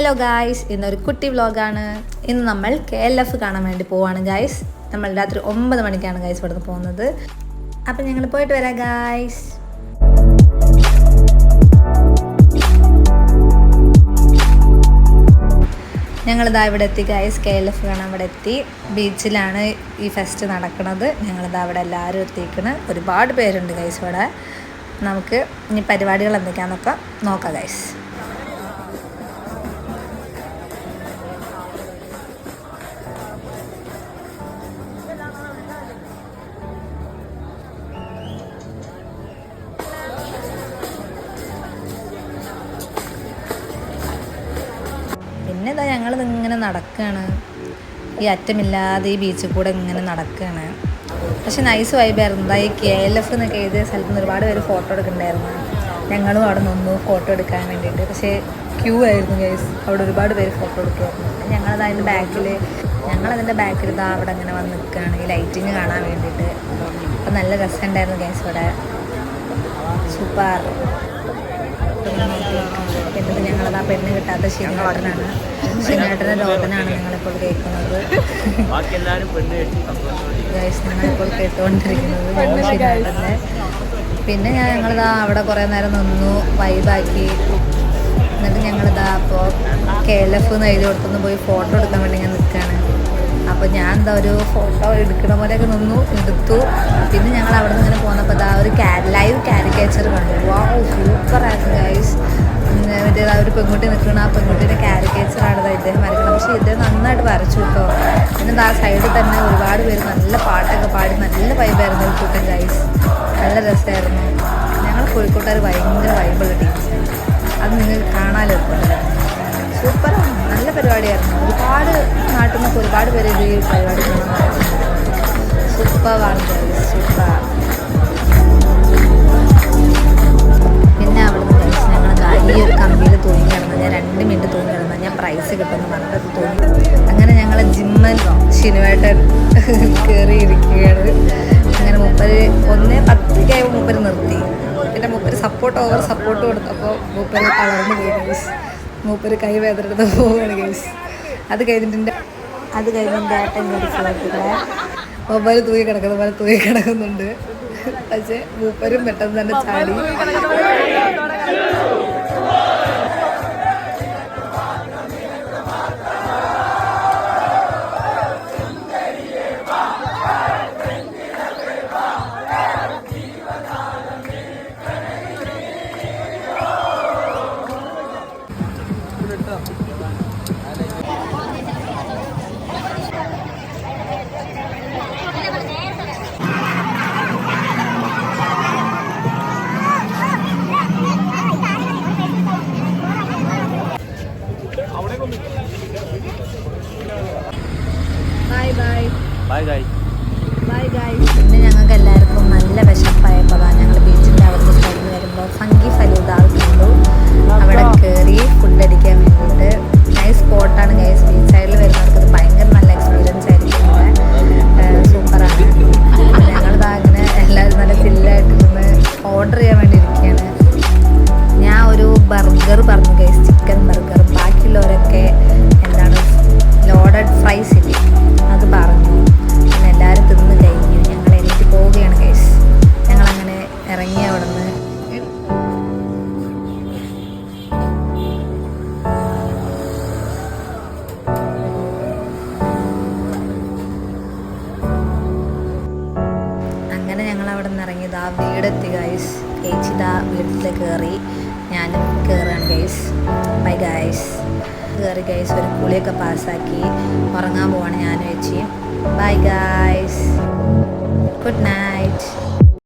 Hello guys, ഇന്നൊരു കുട്ടി വ്ലോഗാണ്. ഇന്ന് നമ്മൾ KLF കാണാൻ വേണ്ടി പോവാണ് ഗായ്സ്. നമ്മൾ രാത്രി 9 മണിക്കാണ് ഗായ്സ് ഇവിടുന്ന് പോകുന്നത്. അപ്പം ഞങ്ങൾ പോയിട്ട് വരാം ഗായ്സ്. ഞങ്ങളിതാ ഇവിടെ എത്തി ഗായ്സ്. KLF കാണാൻ ഇവിടെ എത്തി. ബീച്ചിലാണ് ഈ ഫെസ്റ്റ് നടക്കുന്നത്. ഞങ്ങളിതാ അവിടെ എല്ലാവരും എത്തിക്കണ്. ഒരുപാട് പേരുണ്ട് ഗായ്സ് ഇവിടെ. നമുക്ക് ഇനി പരിപാടികൾ എന്തൊക്കെയാണെന്നൊക്കെ നോക്കാം ഗായ്സ്. പിന്നെ ഇതാ ഞങ്ങളിതിങ്ങനെ നടക്കുകയാണ്. ഈ അറ്റമില്ലാതെ ഈ ബീച്ചിൽ കൂടെ ഇങ്ങനെ നടക്കുകയാണ്. പക്ഷെ നൈസ് വൈബായിരുന്നു. എന്താ ഈ KLF എന്നൊക്കെ എഴുതിയ സ്ഥലത്ത് നിന്ന് ഒരുപാട് പേര് ഫോട്ടോ എടുക്കുന്നുണ്ടായിരുന്നു. ഞങ്ങളും അവിടെ നിന്നു ഫോട്ടോ എടുക്കാൻ വേണ്ടിയിട്ട്. പക്ഷേ ക്യൂ ആയിരുന്നു ഗൈസ്. അവിടെ ഒരുപാട് പേര് ഫോട്ടോ എടുക്കുമായിരുന്നു. ഞങ്ങളതിൻ്റെ ബാക്കിൽ ഇതാ അവിടെ അങ്ങനെ വന്ന് നിൽക്കുകയാണ് ഈ ലൈറ്റിങ് കാണാൻ വേണ്ടിയിട്ട്. അപ്പം നല്ല രസമുണ്ടായിരുന്നു ഗൈസ് ഇവിടെ. സൂപ്പർ. എന്നിട്ട് ഞങ്ങളത് ആ പെണ്ണ് കിട്ടാത്ത ശനിയേട്ടനാണ്. ശനിയേട്ടൻ്റെ രോദനാണ് ഞങ്ങളിപ്പോൾ കേൾക്കുന്നത്. ഗൈസ് ഞങ്ങളിപ്പോൾ കേട്ടുകൊണ്ടിരിക്കുന്നത് പെണ്ണ് ശനിയേട്ടൻ്റെ. പിന്നെ ഞങ്ങളിതാ അവിടെ കുറേ നേരം നിന്നു, വൈബാക്കി. എന്നിട്ട് ഞങ്ങളിതാ അപ്പോൾ KLF എന്ന് എഴുതി കൊടുത്തൊന്ന് പോയി ഫോട്ടോ എടുക്കാൻ വേണ്ടി ഞാൻ നിൽക്കുകയാണ്. അപ്പോൾ ഞാൻ എന്താ ഒരു ഫോട്ടോ എടുക്കണ പോലെയൊക്കെ നിന്നു, എടുത്തു. പിന്നെ ഞങ്ങൾ അവിടെ നിന്ന് ഇങ്ങനെ പോന്നപ്പോൾ ഇതാ ഒരു ലൈവ് കാരിക്കേച്ചർ കണ്ടു. വാവ്, സൂപ്പറായിരുന്നു ഗൈസ്. മറ്റേ ഒരു പെൺകുട്ടി നിൽക്കണം, ആ പെൺകുട്ടിയുടെ കാരിക്കേച്ചറാണ് ഇദ്ദേഹം വരയ്ക്കണം. പക്ഷേ ഇദ്ദേഹം നന്നായിട്ട് വരച്ചു കേട്ടോ. പിന്നെ ആ സൈഡിൽ തന്നെ ഒരുപാട് പേര് നല്ല പാട്ടൊക്കെ പാടി നല്ല വൈബായിരുന്നു ഒരു കൂട്ടം ഗൈസ്. നല്ല രസമായിരുന്നു. ഞങ്ങൾ കോഴിക്കോട്ടുകാർ ഭയങ്കര വൈബുള്ള ടീംസാണ്. അത് നിങ്ങൾ കാണാമല്ലോ. സൂപ്പറാണ്, നല്ല പരിപാടിയായിരുന്നു. ഒരുപാട് നാട്ടിൽ നിന്നൊക്കെ ഒരുപാട് പേര് ഈ പരിപാടി കാണാൻ. സൂപ്പറാണ് ഗൈസ്, സൂപ്പർ. പിന്നെ അവിടുന്ന് കഴിച്ച് ഞങ്ങൾ ഈ ഒരു കമ്പിയിൽ തൂങ്ങി കിടന്നത്. ഞാൻ 2 മിനിറ്റ് തൂങ്ങി കിടന്നാൽ ഞാൻ പ്രൈസ് കിട്ടുമെന്ന് പറഞ്ഞിട്ട് തൂങ്ങി. അങ്ങനെ ഞങ്ങൾ ജിമ്മൻ ശിനുവേട്ടൻ കയറിയിരിക്കുകയാണ്. അങ്ങനെ 1:10 മൂപ്പര് നിർത്തി. പിന്നെ മൂപ്പര് ഓവർ സപ്പോർട്ട് കൊടുത്തപ്പോൾ മൂപ്പര് തളർന്നു പോയി ഗൈസ്. മൂപ്പര് കൈ വേദനെടുത്ത് പോവുകയാണ് ഗൈസ്. അത് കഴിഞ്ഞിട്ട് ഏട്ടൻ കൂടി ഫ്ലോട്ടില്ല മൊബൈൽ തൂങ്ങി കിടക്കുന്ന പോലെ തൂങ്ങി കിടക്കുന്നുണ്ട്. പക്ഷേ മൂപ്പരും പെട്ടെന്ന് തന്നെ ചാടി. പിന്നെ ഞങ്ങൾക്ക് എല്ലാവർക്കും നല്ല വിശപ്പായപ്പോൾ ഞങ്ങൾ ബീച്ചിൻ്റെ അവിടുന്ന് കഴിഞ്ഞ് വരുമ്പോൾ ഫങ്കി ഫലൂദ കണ്ടു. അവിടെ കയറി ഫുഡ് അടിക്കാൻ വേണ്ടിയിട്ട്. നൈസ് സ്പോട്ടാണ് ഗൈസ്. ബീച്ച് സൈഡിൽ വരുന്നവർക്ക് ഇത് ഭയങ്കര നല്ല എക്സ്പീരിയൻസ് ആയിരിക്കും. സൂപ്പറാണ്. ഞങ്ങളിതാ അങ്ങനെ എല്ലാവരും നല്ല ചില്ലായിട്ടിരുന്ന് ഓർഡർ ചെയ്യാൻ വേണ്ടി ഇരിക്കുകയാണ്. ഞാൻ ഒരു ബർഗർ പറഞ്ഞു ഗൈസ്, ചിക്കൻ ബർഗർ. ബാക്കിയുള്ളവരൊക്കെ എന്താണ് ലോഡഡ് ഫ്രൈസ് ഇല്ലേ അത് പറഞ്ഞു. പിന്നെ എല്ലാവരും തിന്ന് കഴിഞ്ഞു. ഞങ്ങൾ എണീറ്റ് പോവുകയാണ് ഗൈസ്. ഞങ്ങളങ്ങനെ ഇറങ്ങി അവിടെ നിന്ന്. അങ്ങനെ ഞങ്ങൾ അവിടെ നിന്ന് ഇറങ്ങിയത് ആ വീടെത്തി ഗൈസ്. ചേച്ചിതാ വീട്ടിൽ കയറി, ഞാനും കയറുകയാണ് ഗൈസ്. Bye guys. കയറി ഗൈസ്. ഒരു കുളിയൊക്കെ പാസ്സാക്കി ഉറങ്ങാൻ പോവാണ് ഞാനും ചേച്ചിയും. Bye guys, good night.